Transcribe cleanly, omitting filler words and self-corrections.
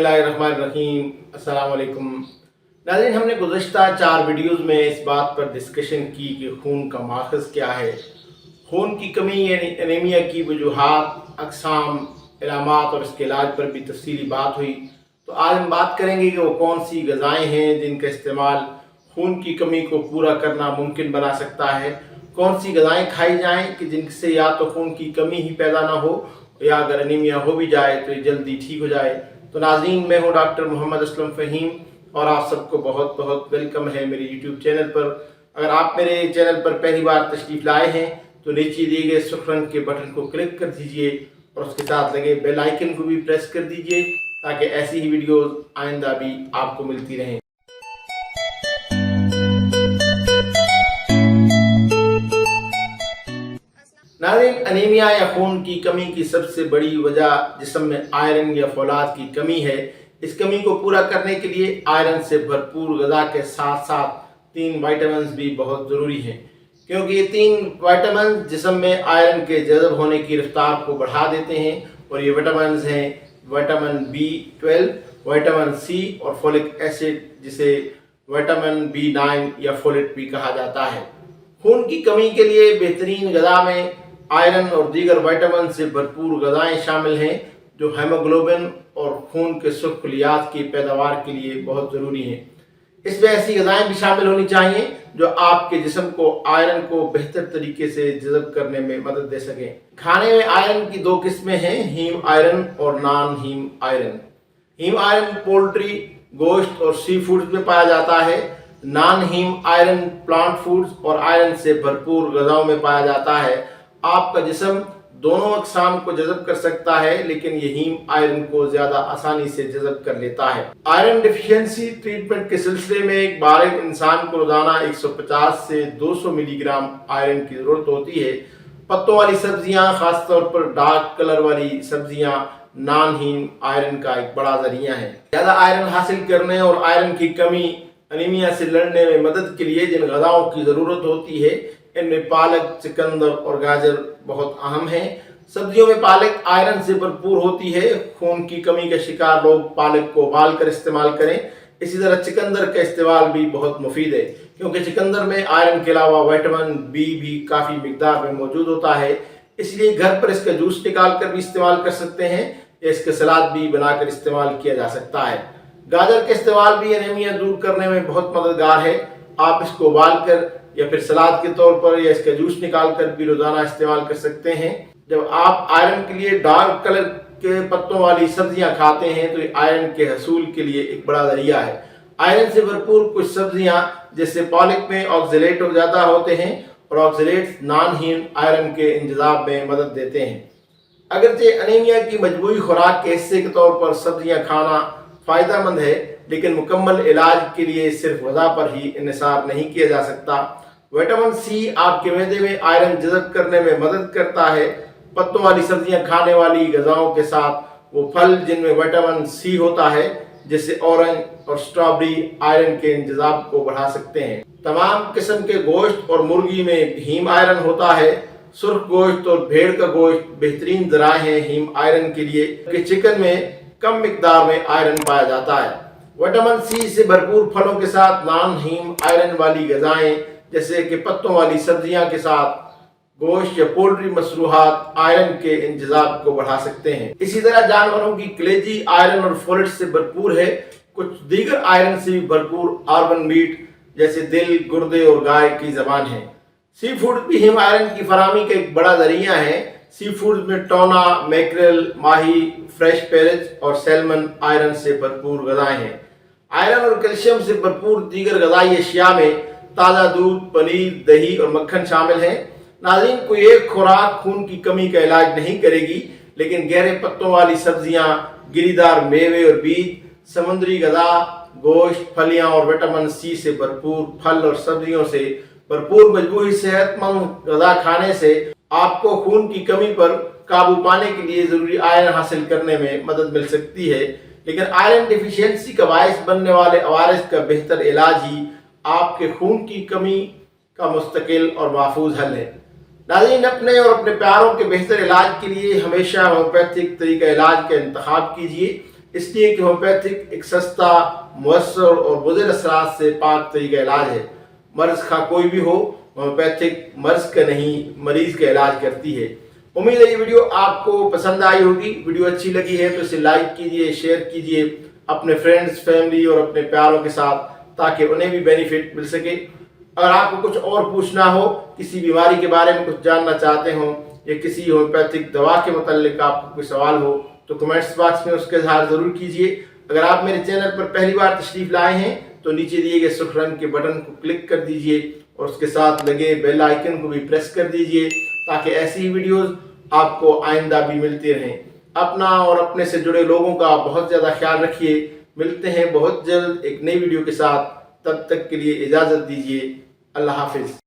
बिस्मिल्लाहिर्रहमानिर्रहीम। अस्सलाम वालेकुम नाज़रीन, हमने गुज़श्ता 4 वीडियोज़ में इस बात पर डिस्कशन की कि खून का माखज़ क्या है, खून की कमी यानी एनीमिया की वजूहात, अक़साम, इलामात और इसके इलाज पर भी तफसीली बात हुई। तो आज हम बात करेंगे कि वो कौन सी ग़िज़ाएँ हैं जिनका इस्तेमाल खून की कमी को पूरा करना मुमकिन बना सकता है, कौन सी ग़िज़ाएँ खाई जाएँ कि जिनसे या तो खून की कमी ही पैदा ना हो या अगर एनीमिया हो भी जाए तो ये जल्दी ठीक हो जाए। तो नाज़रीन, मैं हूँ डॉक्टर मोहम्मद असलम फ़हीम और आप सबको बहुत बहुत वेलकम है मेरे यूट्यूब चैनल पर। अगर आप मेरे चैनल पर पहली बार तशरीफ़ लाए हैं तो नीचे दिए गए सुर्ख रंग के बटन को क्लिक कर दीजिए और उसके साथ लगे बेल आइकन को भी प्रेस कर दीजिए ताकि ऐसी ही वीडियोज़ आइंदा भी आपको मिलती रहें। नाज़रीन, एनीमिया या खून की कमी की सबसे बड़ी वजह जिस्म में आयरन या फौलाद की कमी है। इस कमी को पूरा करने के लिए आयरन से भरपूर ग़िज़ा के साथ साथ 3 विटामिन्स भी बहुत ज़रूरी हैं, क्योंकि ये 3 विटामिन्स जिस्म में आयरन के जज़ब होने की रफ्तार को बढ़ा देते हैं। और ये विटामिन्स हैं विटामिन B12, विटामिन C और फोलिक एसिड, जिसे विटामिन B9 या फोलेट भी कहा जाता है। खून की कमी के लिए बेहतरीन ग़िज़ा में आयरन और दीगर विटामिन से भरपूर ग़िज़ाएँ शामिल हैं जो हेमोग्लोबिन और खून के सुर्ख खलियात की पैदावार के लिए बहुत ज़रूरी हैं। इसमें ऐसी ग़िज़ाएँ भी शामिल होनी चाहिए जो आपके जिस्म को आयरन को बेहतर तरीके से जज़ब करने में मदद दे सकें। खाने में आयरन की 2 किस्में हैं, हीम आयरन और non heme iron. Heme iron poultry, गोश्त और सी फूड्स में पाया जाता है। Non heme iron plant foods और आयरन से भरपूर ग़िज़ाओं में पाया जाता है। आपका जिस्म दोनों अक़साम को जज़ब कर सकता है, लेकिन ये हीम आयरन को ज़्यादा आसानी से जज़ब कर लेता है। आयरन डिफिशियंसी ट्रीटमेंट के सिलसिले में एक बालिग़ इंसान को रोज़ाना 150 से 200 मिलीग्राम आयरन की ज़रूरत होती है। पत्तों वाली सब्जियाँ, ख़ासतौर पर डार्क कलर वाली सब्जियाँ नॉन हीम आयरन का एक बड़ा ज़रिया है। ज़्यादा आयरन हासिल करने और आयरन की कमी एनीमिया से लड़ने में मदद के लिए जिन ग़िज़ाओं की ज़रूरत होती है, इनमें पालक, चुकंदर और गाजर बहुत अहम हैं। सब्जियों में पालक आयरन से भरपूर होती है। खून की कमी के शिकार लोग पालक को उबाल कर इस्तेमाल करें। इसी तरह चुकंदर का इस्तेमाल भी बहुत मुफीद है, क्योंकि चुकंदर में आयरन के अलावा विटामिन B भी काफ़ी मिकदार में मौजूद होता है। इसलिए घर पर इसका जूस निकाल कर भी इस्तेमाल कर सकते हैं या इसका सलाद भी बनाकर इस्तेमाल किया जा सकता है। गाजर का इस्तेमाल भी एनीमिया दूर करने में बहुत मददगार है। आप इसको उबाल कर या फिर सलाद के तौर पर या इसका जूस निकाल कर भी रोज़ाना इस्तेमाल कर सकते हैं। जब आप आयरन के लिए डार्क कलर के पत्तों वाली सब्जियां खाते हैं तो ये आयरन के हसूल के लिए एक बड़ा ज़रिया है। आयरन से भरपूर कुछ सब्जियां जैसे पालक में ऑक्सलेट ज़्यादा होते हैं और ऑक्सलेट्स नॉन हीम आयरन के इंतज़ाम में मदद देते हैं। अगरचे एनीमिया की मजबूरी खुराक के हिस्से के तौर पर सब्जियां खाना फ़ायदेमंद है, लेकिन मुकम्मल इलाज के लिए सिर्फ ग़िज़ा पर ही इन्हिसार नहीं किया जा सकता। विटामिन C आपके मैदे में आयरन जज़ब करने में मदद करता है। पत्तों वाली सब्जियां खाने वाली ग़िज़ाओं के साथ वो फल जिनमें विटामिन C होता है, जैसे ऑरेंज और स्ट्रॉबेरी, आयरन के इंतज़ाम को बढ़ा सकते हैं। तमाम किस्म के गोश्त और मुर्गी में हीम आयरन होता है। सुर्ख गोश्त और भेड़ का गोश्त बेहतरीन ज़राए हैं हीम आयरन के लिए, कि चिकन में कम मिकदार में आयरन पाया जाता है। विटामिन C से भरपूर फलों के साथ नॉन हीम आयरन वाली ग़िज़ाएँ जैसे कि पत्तों वाली सब्जियां के साथ गोश्त या पोल्ट्री मसरूहात आयरन के इंतज़ाम को बढ़ा सकते हैं। इसी तरह जानवरों की कलेजी आयरन और फोलेट से भरपूर है। कुछ दीगर आयरन से भी भरपूर ऑर्गन मीट जैसे दिल, गुर्दे और गाय की ज़बान है। सी फूड भी हीम आयरन की फराहमी का एक बड़ा ज़रिया है। सी फूड में टोना, मैकरेल, माही, फ्रेश पेरेज और सैल्मन आयरन से भरपूर ग़िज़ाएँ हैं। आयरन और कैल्शियम से भरपूर दीगर ग़िज़ाई अशिया में ताज़ा दूध, पनीर, दही और मक्खन शामिल हैं। नाज़रीन, कोई एक खुराक खून की कमी का इलाज नहीं करेगी, लेकिन गहरे पत्तों वाली सब्जियां, गिरीदार मेवे और बीज, समुद्री ग़िज़ा, गोश्त, फलियां और विटामिन C से भरपूर फल और सब्जियों से भरपूर मजबूरी सेहतमंद ग़िज़ा खाने से आपको खून की कमी पर काबू पाने के लिए ज़रूरी आयरन हासिल करने में मदद मिल सकती है। लेकिन आयरन डिफिशियंसी का बायस बनने वाले अवारिस का बेहतर इलाज ही आपके खून की कमी का मुस्तकिल और महफूज हल है। नाज़रीन, अपने और अपने प्यारों के बेहतर इलाज के लिए हमेशा होम्योपैथिक तरीका इलाज का इंतखाब कीजिए। اس لیے کہ ہومیوپیتھک ایک سستا، مؤثر اور مضر اثرات سے پاک طریقہ علاج ہے۔ مرض خواہ کوئی بھی ہو، ہومیوپیتھک مرض کا نہیں مریض کا علاج کرتی ہے۔ امید ہے یہ ویڈیو آپ کو پسند آئی ہوگی۔ ویڈیو اچھی لگی ہے تو اسے لائک کیجئے، شیئر کیجئے اپنے فرینڈز، فیملی اور اپنے پیاروں کے ساتھ، تاکہ انہیں بھی بینیفٹ مل سکے۔ اگر آپ کو کچھ اور پوچھنا ہو، کسی بیماری کے بارے میں کچھ جاننا چاہتے ہوں یا کسی ہومیوپیتھک دوا کے متعلق آپ کو کوئی سوال ہو تو کمنٹس باکس میں اس کا اظہار ضرور کیجئے۔ اگر آپ میرے چینل پر پہلی بار تشریف لائے ہیں تو نیچے دیے گئے سرخ رنگ کے بٹن کو کلک کر دیجئے اور اس کے ساتھ لگے بیل آئیکن کو بھی پریس کر دیجئے، تاکہ ایسی ہی ویڈیوز آپ کو آئندہ بھی ملتے رہیں۔ اپنا اور اپنے سے جڑے لوگوں کا بہت زیادہ خیال رکھیے۔ ملتے ہیں بہت جلد ایک نئی ویڈیو کے ساتھ، تب تک کے لیے اجازت دیجیے۔ اللہ حافظ۔